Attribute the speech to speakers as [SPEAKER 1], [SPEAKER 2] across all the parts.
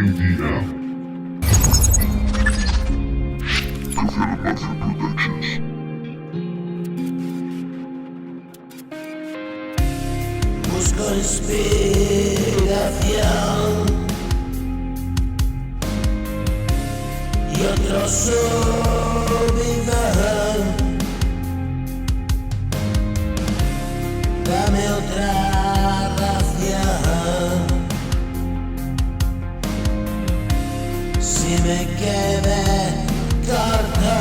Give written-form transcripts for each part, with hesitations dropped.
[SPEAKER 1] UDM. Confirmation Productions.
[SPEAKER 2] Busco inspiración y otro subidan. Dame otra ración. Si me quedé corto,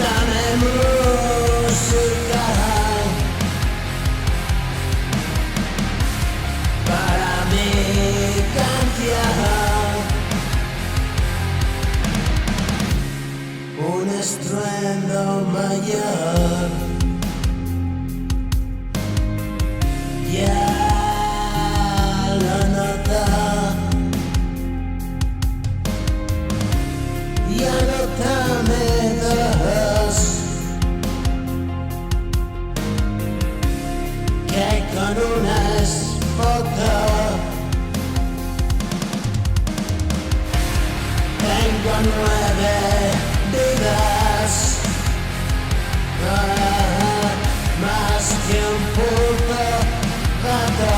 [SPEAKER 2] dame música para mi canción. Un estruendo mayor. Ya lo noto. Y anótame dos, que con una es foto. Tengo 9 vidas, más que un puto gato.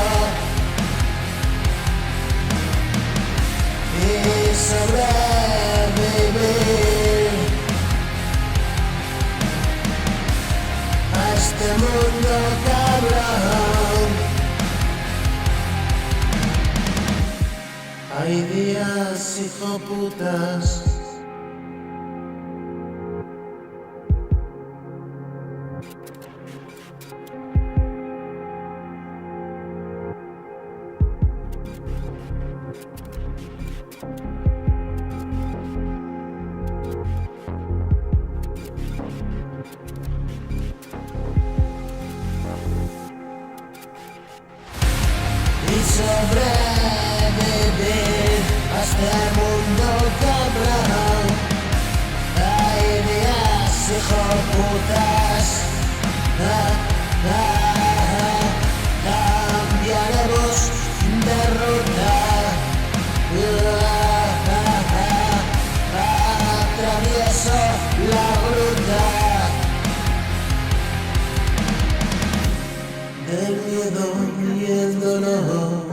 [SPEAKER 2] Y sobrevivir a este mundo cabrón. Hay días hijoputas. Y sobrevivir a este mundo cabrón. Hay días hijoputas. Cambiaremos de ruta. Atravieso la ruta del miedo y el dolor.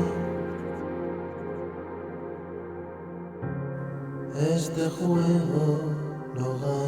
[SPEAKER 2] Este juego lo gana.